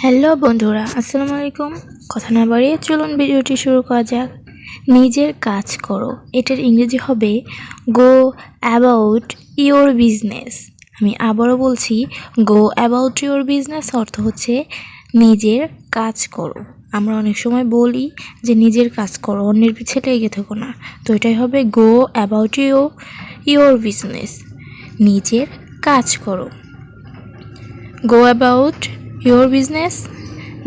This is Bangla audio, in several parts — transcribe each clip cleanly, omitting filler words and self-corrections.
হ্যালো বন্ধুরা, আসসালামু আলাইকুম। কথা না বাড়িয়ে চলুন ভিডিওটি শুরু করা যাক। নিজের কাজ করো, এটার ইংরেজি হবে গো অ্যাবাউট ইওর বিজনেস। আমি আবারও বলছি, গো অ্যাবাউট ইওর বিজনেস অর্থ হচ্ছে নিজের কাজ করো। আমরা অনেক সময় বলি যে নিজের কাজ করো, অন্যের পিছে লেগে থেকো না। তো এটাই হবে গো অ্যাবাউট ইওর বিজনেস, নিজের কাজ করো। Go about your business.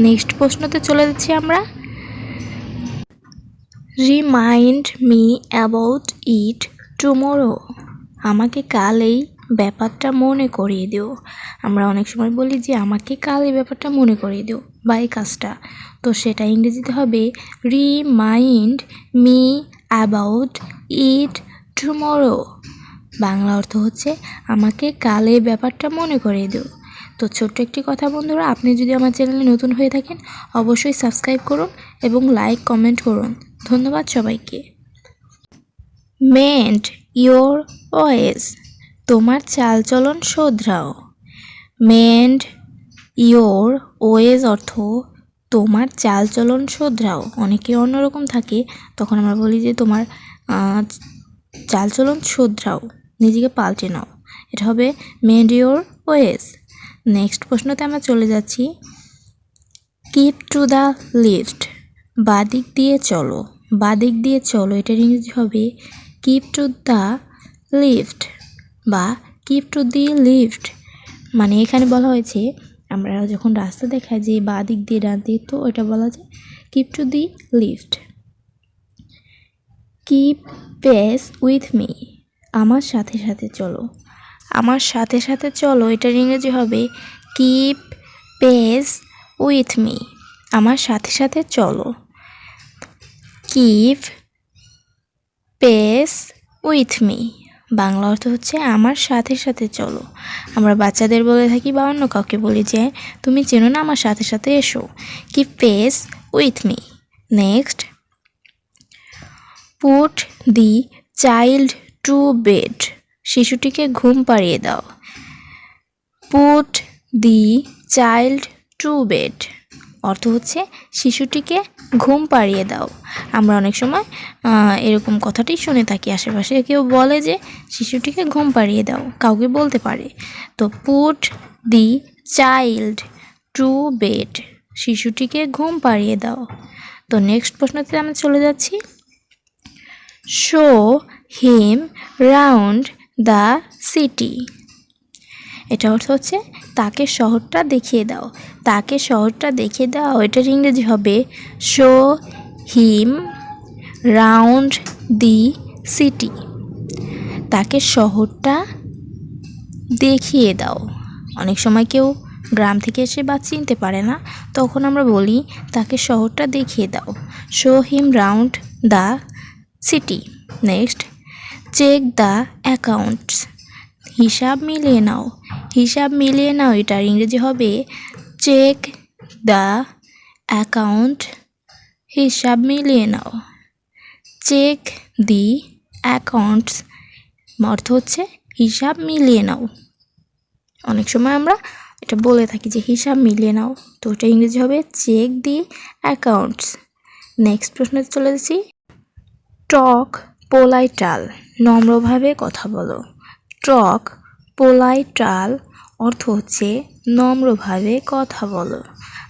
Next প্রশ্নতে চলে যাচ্ছি আমরা। Remind me about it tomorrow. আমাকে কাল এই ব্যাপারটা মনে করিয়ে দিও। আমরা অনেক সময় বলি যে আমাকে কাল এই ব্যাপারটা মনে করিয়ে দিও বা এই কাজটা, তো সেটা ইংরেজিতে হবে remind me about it tomorrow. Bangla অর্থ হচ্ছে আমাকে কাল এই ব্যাপারটা মনে করিয়ে দিও। তো ছোট্ট একটি কথা বন্ধুরা, আপনি যদি আমার চ্যানেলে নতুন হয়ে থাকেন অবশ্যই সাবস্ক্রাইব করুন এবং লাইক কমেন্ট করুন। ধন্যবাদ সবাইকে। মেন্ট ইয়োর ওয়েজ, তোমার চালচলন শোধরাও। মেন্ট ইয়োর ওয়েজ অর্থ তোমার চালচলন শোধরাও। অনেকে অন্যরকম থাকে, তখন আমরা বলি যে তোমার চালচলন শোধরাও, নিজেকে পাল্টে নাও। এটা হবে মেন্ট ইয়োর ওয়েজ। নেক্সট প্রশ্নতে আমরা চলে যাচ্ছি। কিপ টু দ্য লিফট, বাদিক দিয়ে চলো। বাদিক দিয়ে চলো, এটার ইংরেজি হবে কিপ টু দ্য লিফট বা কিপ টু দি লিফট। মানে এখানে বলা হয়েছে আমরা যখন রাস্তা দেখাই যে বাদিক দিয়ে ডান দিক, তো এটা বলা যায় keep to the lift. Keep pace with me, আমার সাথে সাথে চলো। আমার সাথে সাথে চলো, এটার ইংরেজি হবে কিপ পেস উইথ মি, আমার সাথে সাথে চলো। Keep pace with me, Bangla অর্থ হচ্ছে আমার সাথে সাথে চলো। আমরা বাচ্চাদের বলে থাকি বা অন্য কাউকে বলি যে তুমি চেনো না, আমার সাথে সাথে এসো। Keep pace with me. Next, put the child to bed, শিশুটিকে ঘুম পাড়িয়ে দাও। Put the child to bed অর্থ হচ্ছে শিশুটিকে ঘুম পাড়িয়ে দাও। আমরা অনেক সময় এরকম কথাটি শুনে থাকি, আশেপাশে কেউ বলে যে শিশুটিকে ঘুম পাড়িয়ে দাও, কাউকে বলতে পারে। তো put the child to bed, শিশুটিকে ঘুম পাড়িয়ে দাও। তো নেক্সট প্রশ্নতে আমরা চলে যাচ্ছি। Show him round the city, এটা অর্থ হচ্ছে তাকে শহরটা দেখিয়ে দাও। তাকে শহরটা দেখিয়ে দাও, এটার ইংরেজি হবে show him round the city, তাকে শহরটা দেখিয়ে দাও। অনেক সময় কেউ গ্রাম থেকে এসে বা চিনতে পারে না, তখন আমরা বলি তাকে শহরটা দেখিয়ে দাও, show him round the city. Next, check the accounts, হিসাব মিলিয়ে নাও। হিসাব মিলিয়ে নাও, এটার ইংরেজি হবে চেক দ্য অ্যাকাউন্ট, হিসাব মিলিয়ে নাও। চেক দি অ্যাকাউন্টস অর্থ হচ্ছে হিসাব মিলিয়ে নাও। অনেক সময় আমরা এটা বলে থাকি যে হিসাব মিলিয়ে নাও, তো এটা ইংরেজি হবে চেক দি অ্যাকাউন্টস। নেক্সট প্রশ্নে চলে যাচ্ছি। টক পোলাইটাল, নম্রভাবে কথা বলো। টক পোলাইটাল অর্থ হচ্ছে নম্রভাবে কথা বলো।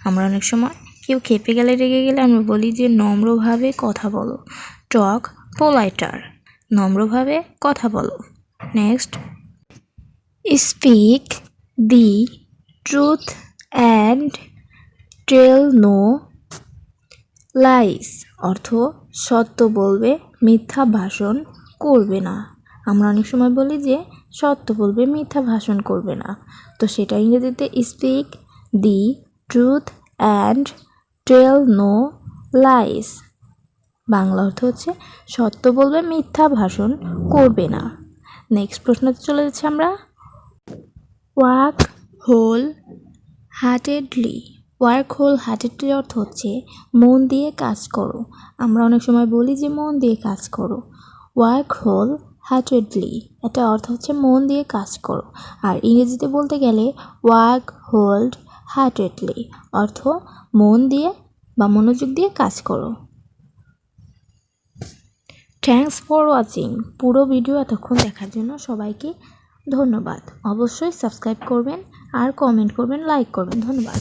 আমরা অনেক সময় কেউ খেপে গেলে, রেগে গেলে আমরা বলি যে নম্রভাবে কথা বলো। টক পোলাইটাল, নম্রভাবে কথা বলো। Next, speak the truth and tell no lies অর্থ সত্য বলবে, মিথ্যা ভাষণ করবে না। আমরা অনেক সময় বলি যে সত্য বলবে, মিথ্যা ভাষণ করবে না, তো সেটা ইংরেজিতে speak the truth and tell no lies. Bangla অর্থ হচ্ছে সত্য বলবে, মিথ্যা ভাষণ করবে না। নেক্সট প্রশ্নতে চলে যাচ্ছি আমরা। Work wholeheartedly, work wholeheartedly অর্থ হচ্ছে মন দিয়ে কাজ করো। আমরা অনেক সময় বলি যে মন দিয়ে কাজ করো। ওয়ার্ক হোল হার্টেডলি, এটা অর্থ হচ্ছে মন দিয়ে কাজ করো। আর ইংরেজিতে বলতে গেলে ওয়ার্ক হোল হার্টেডলি, অর্থ মন দিয়ে বা মনোযোগ দিয়ে কাজ করো। Thanks for watching. পুরো ভিডিও এতক্ষণ দেখার জন্য সবাইকে ধন্যবাদ। অবশ্যই সাবস্ক্রাইব করবেন আর কমেন্ট করবেন, লাইক করবেন। ধন্যবাদ।